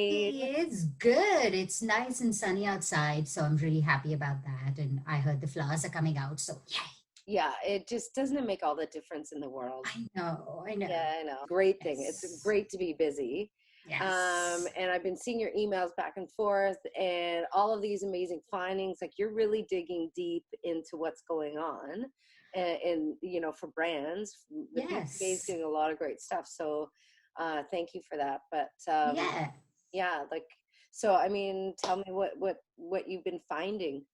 It's good. It's nice and sunny outside, so I'm really happy about that. And I heard the flowers are coming out, so yay. Yeah, it just doesn't make all the difference in the world. I know. Yeah, I know. Great thing. It's Yes. great to be busy. Yes. And I've been seeing your emails back and forth and all of these amazing findings. Like you're really digging deep into what's going on and you know, for brands. The BCMA is Yes. doing a lot of great stuff. So thank you for that. But Yeah. yeah, like, so I mean, tell me what you've been finding.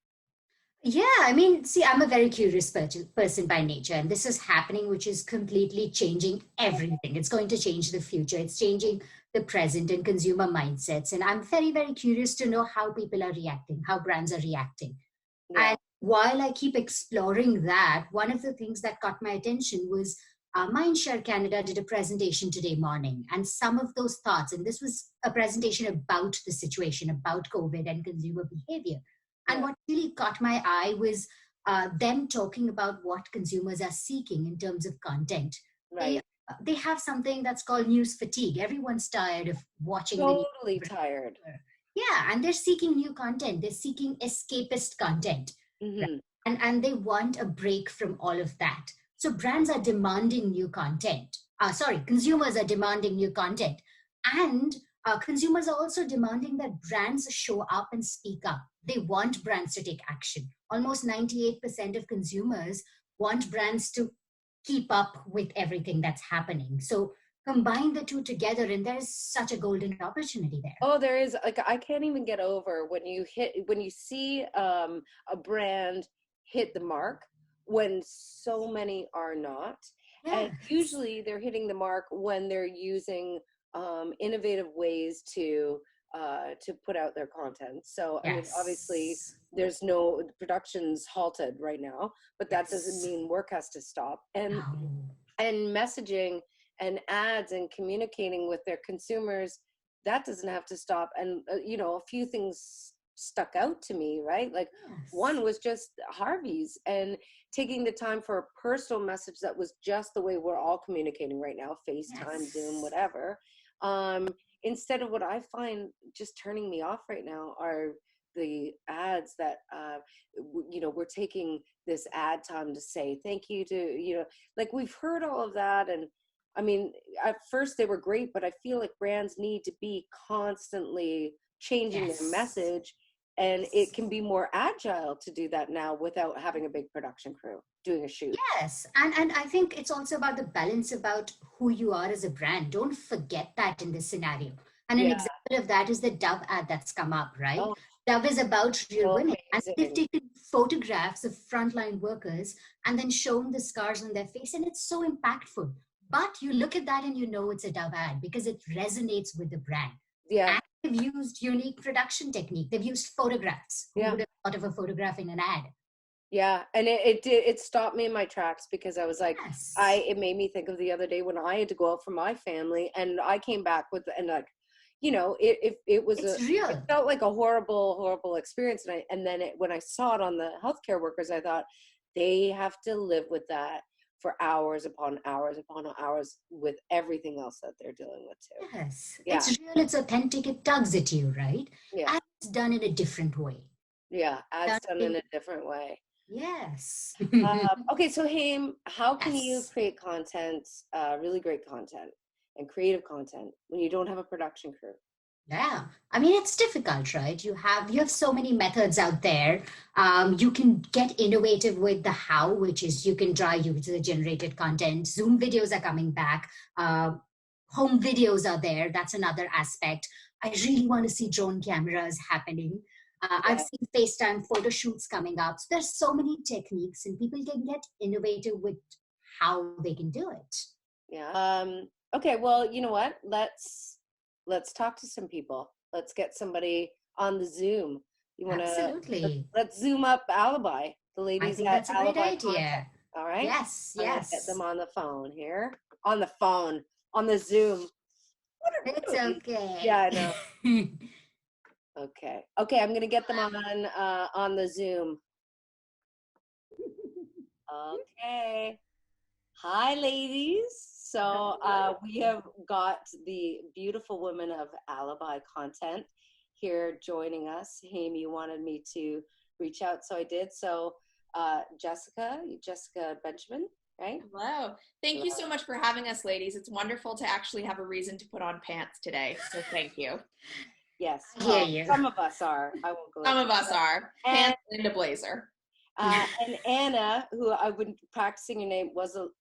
Yeah, I mean, see, I'm a very curious person by nature, and this is happening, which is completely changing everything. It's going to change the future. It's changing the present and consumer mindsets. And I'm very, very curious to know how people are reacting, how brands are reacting. Yeah. And while I keep exploring that, one of the things that caught my attention was Mindshare Canada did a presentation today morning, and some of those thoughts, and this was a presentation about the situation, about COVID and consumer behavior. And Yeah. what really caught my eye was them talking about what consumers are seeking in terms of content. They Right. they have something that's called news fatigue. Everyone's tired of watching the Totally news. tired. Yeah, and they're seeking new content. They're seeking escapist content, right? Hmm. And they want a break from all of that. So brands are demanding new content. Consumers are demanding new content, and consumers are also demanding that brands show up and speak up. They want brands to take action. Almost 98% of consumers want brands to keep up with everything that's happening. So combine the two together, and there's such a golden opportunity there. Oh, there is, like, I can't even get over when you see a brand hit the mark when so many are not. And Yes. usually they're hitting the mark when they're using innovative ways to put out their content. So, I mean, obviously Yes. there's no production's halted right now, but that doesn't Yes. mean work has to stop. No. And messaging and ads and communicating with their consumers, that doesn't have to stop. And you know, a few things stuck out to me, right? Like Yes. one was just Harvey's and taking the time for a personal message that was just the way we're all communicating right now, FaceTime, Zoom, Yes. whatever. um Instead of, what I find just turning me off right now are the ads that you know, we're taking this ad time to say thank you to, you know, like we've heard all of that. And I mean, at first they were great, but I feel like brands need to be constantly changing their Yes. message, and it Yes. can be more agile to do that now without having a big production crew doing a shoot. Yes. And I think it's also about the balance about who you are as a brand. Don't forget that in this scenario. And an Yeah. example of that is the Dove ad that's come up, right? Oh, Dove is about real so women. And they've amazing. taken photographs of frontline workers and then shown the scars on their face. And it's so impactful. But you look at that and you know it's a Dove ad because it resonates with the brand. Yeah. And they've used unique production technique. They've used photographs. Who Yeah. would have thought of a photograph in an ad? Yeah, and it stopped me in my tracks because I was like, Yes. it made me think of the other day when I had to go out for my family, and I came back with, and like, you know, it was It's it real. felt like a horrible experience. And then when I saw it on the healthcare workers, I thought they have to live with that for hours upon hours upon hours with everything else that they're dealing with too. Yes, Yeah. it's real, it's authentic, it tugs at you, right? Yeah. And it's done in a different way. Yeah, Done ads done in, in a different way. yes. Okay, so Haem, how can you Yes. create content, really great content and creative content when you don't have a production crew? Yeah. I mean, it's difficult, right? You have so many methods out there. You can get innovative with the how, which is you can draw user generated content. Zoom videos are coming back. Uh, Home videos are there. That's another aspect. I really want to see drone cameras happening. I've Yeah, seen FaceTime photo shoots coming up. So there's so many techniques, and people can get innovative with how they can do it. yeah. Okay, well, you know what? Let's talk to some people. Let's get somebody on the Zoom. You wanna Absolutely. let's zoom up Alibi, the I ladies think at that's a great Alibi Content. idea. All right, Yes, I'm gonna get yes. them on the phone here, on the phone, on the Zoom. It's What are we? Yeah, okay. I know. Okay. Okay, I'm gonna get them on the Zoom. Okay. Hi, ladies. So we have got the beautiful women of Alibi Content here joining us. Haem, you wanted me to reach out, so I did. So Jessica Benjamin, right? Hello. Thank you so much for having us, ladies. It's wonderful to actually have a reason to put on pants today. So thank you. Yes. I hear you. Some of us are. I won't go. Some of us are. Pants and a blazer. And Anna, who I've been practicing your name, Wasylenki.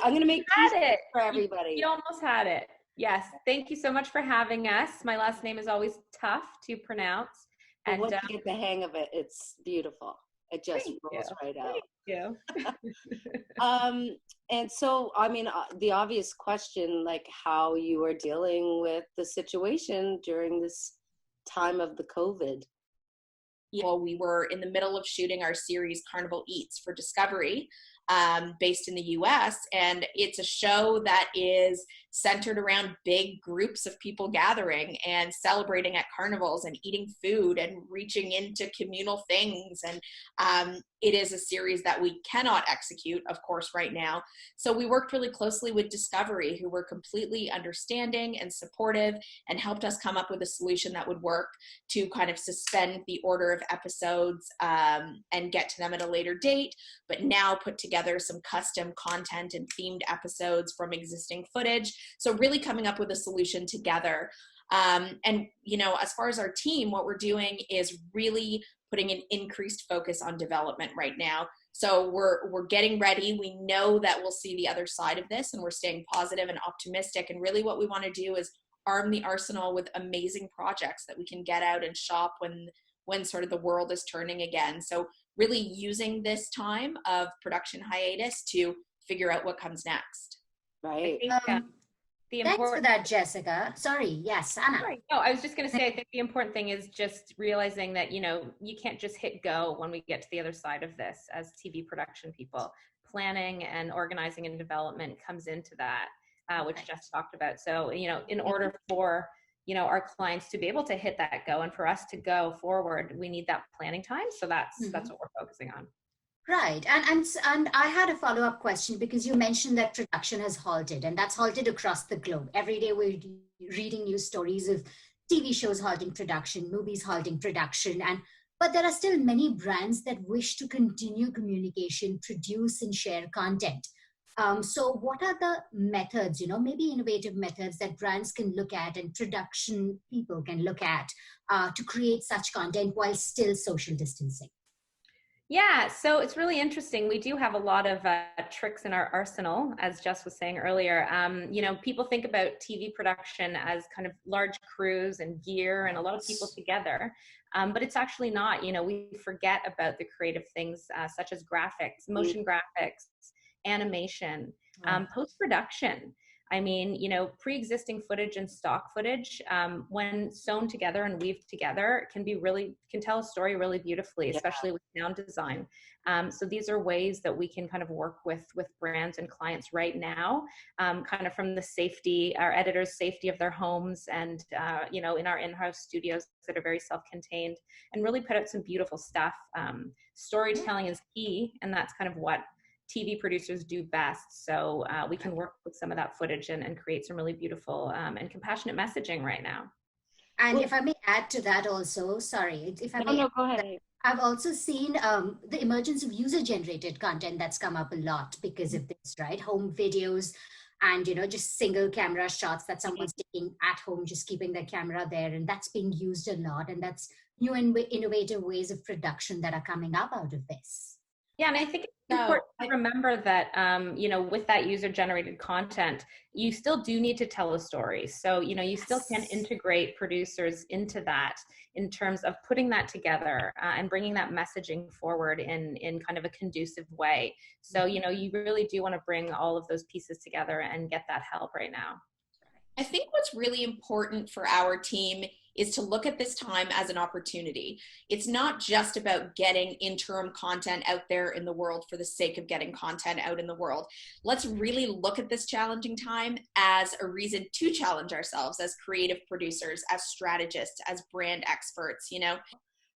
I'm gonna make it for everybody. You almost had it. Yes. Thank you so much for having us. My last name is always tough to pronounce. And once you get the hang of it, it's beautiful. It just rolls right out. Thank you. And so, I mean, the obvious question, like how you are dealing with the situation during this time of the COVID. Well, we were in the middle of shooting our series Carnival Eats for Discovery, based in the US. And it's a show that is centered around big groups of people gathering and celebrating at carnivals and eating food and reaching into communal things. And it is a series that we cannot execute, of course, right now. So we worked really closely with Discovery, who were completely understanding and supportive and helped us come up with a solution that would work to kind of suspend the order of episodes and get to them at a later date, but now put together some custom content and themed episodes from existing footage. So really coming up with a solution together. And, you know, as far as our team, what we're doing is really putting an increased focus on development right now. So we're getting ready. We know that we'll see the other side of this, and we're staying positive and optimistic. And really what we want to do is arm the arsenal with amazing projects that we can get out and shop when sort of the world is turning again. So really using this time of production hiatus to figure out what comes next. Right. Thanks for that, Jessica. Sorry. Yes, Anna. Sorry. No, I was just going to say, I think the important thing is just realizing that, you know, you can't just hit go when we get to the other side of this as TV production people. Planning and organizing and development comes into that, which Jess talked about. So, you know, in order for, you know, our clients to be able to hit that go and for us to go forward, we need that planning time. So that's what we're focusing on. Right. And I had a follow-up question because you mentioned that production has halted, and that's halted across the globe. Every day we're reading news stories of TV shows halting production, movies halting production, but there are still many brands that wish to continue communication, produce and share content. So what are the methods, you know, maybe innovative methods that brands can look at and production people can look at to create such content while still social distancing? Yeah, so it's really interesting. We do have a lot of tricks in our arsenal, as Jess was saying earlier. You know, people think about TV production as kind of large crews and gear and a lot of people together, but it's actually not. You know, we forget about the creative things such as graphics, motion graphics, animation, post-production. I mean, you know, pre-existing footage and stock footage, when sewn together and weaved together, can tell a story really beautifully, especially with sound design. So these are ways that we can kind of work with brands and clients right now, kind of from the safety, our editors' safety of their homes and, you know, in our in-house studios that are very self-contained, and really put out some beautiful stuff. Storytelling is key, and that's kind of what TV producers do best. So we can work with some of that footage and create some really beautiful and compassionate messaging right now. And if I may add to that also, sorry, if I may. No, go ahead. I've also seen the emergence of user-generated content that's come up a lot because of this, right? Home videos and, you know, just single camera shots that someone's taking at home, just keeping their camera there. And that's being used a lot. And that's new and innovative ways of production that are coming up out of this. Yeah, and I think it's important to remember that, you know, with that user-generated content, you still do need to tell a story. So, you know, you still can integrate producers into that in terms of putting that together and bringing that messaging forward in kind of a conducive way. So, you know, you really do want to bring all of those pieces together and get that help right now. I think what's really important for our team is to look at this time as an opportunity. It's not just about getting interim content out there in the world for the sake of getting content out in the world. Let's really look at this challenging time as a reason to challenge ourselves as creative producers, as strategists, as brand experts, you know.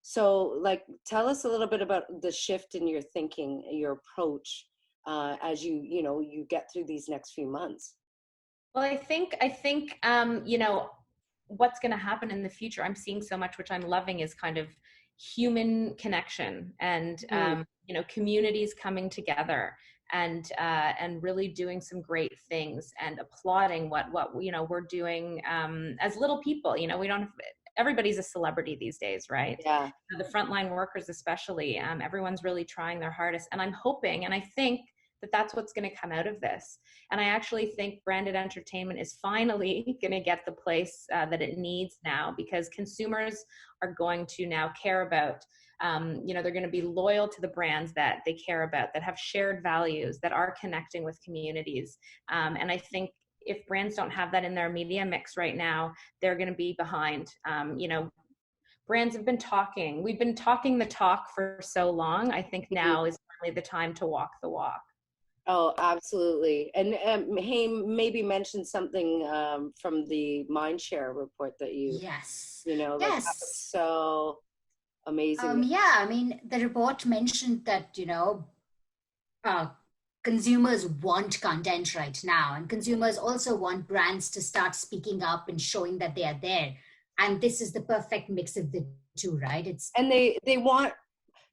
So like, tell us a little bit about the shift in your thinking, your approach, as you get through these next few months. Well, I think, what's going to happen in the future, I'm seeing so much, which I'm loving, is kind of human connection and, communities coming together and really doing some great things and applauding what we're doing as little people. We don't have, everybody's a celebrity these days, right? Yeah. The frontline workers especially, everyone's really trying their hardest, and I'm hoping and I think that that's what's going to come out of this. And I actually think branded entertainment is finally going to get the place that it needs now, because consumers are going to now care about, they're going to be loyal to the brands that they care about, that have shared values, that are connecting with communities. And I think if brands don't have that in their media mix right now, they're going to be behind. Brands have been talking. We've been talking the talk for so long. I think now is finally the time to walk the walk. Oh, absolutely. And Haem maybe mentioned something from the Mindshare report that Yes. That was so amazing. The report mentioned that, consumers want content right now, and consumers also want brands to start speaking up and showing that they are there. And this is the perfect mix of the two, right? And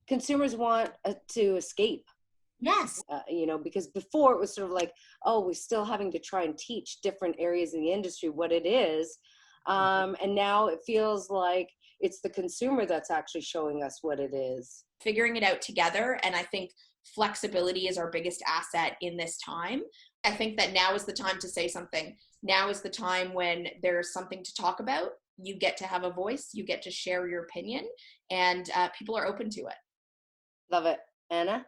consumers want to escape. Yes. Because before it was sort of like, oh, we're still having to try and teach different areas in the industry what it is. And now it feels like it's the consumer that's actually showing us what it is. Figuring it out together. And I think flexibility is our biggest asset in this time. I think that now is the time to say something. Now is the time when there's something to talk about. You get to have a voice, you get to share your opinion, and people are open to it. Love it. Anna?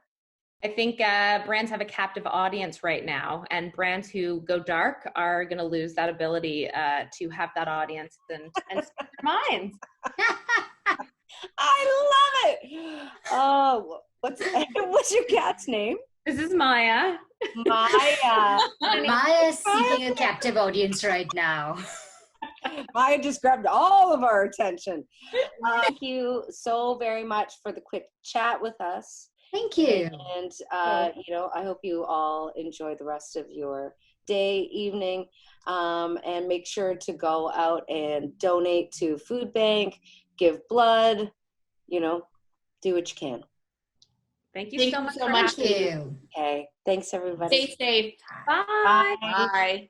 I think brands have a captive audience right now, and brands who go dark are going to lose that ability to have that audience and speak their minds. I love it. Oh, what's your cat's name? This is Maya. Maya's seeking a captive audience right now. Maya just grabbed all of our attention. Thank you so very much for the quick chat with us. Thank you. And, I hope you all enjoy the rest of your day, evening, and make sure to go out and donate to food bank, give blood, do what you can. Thank you so much. Thank you. Okay. Thanks, everybody. Stay safe. Bye. Bye.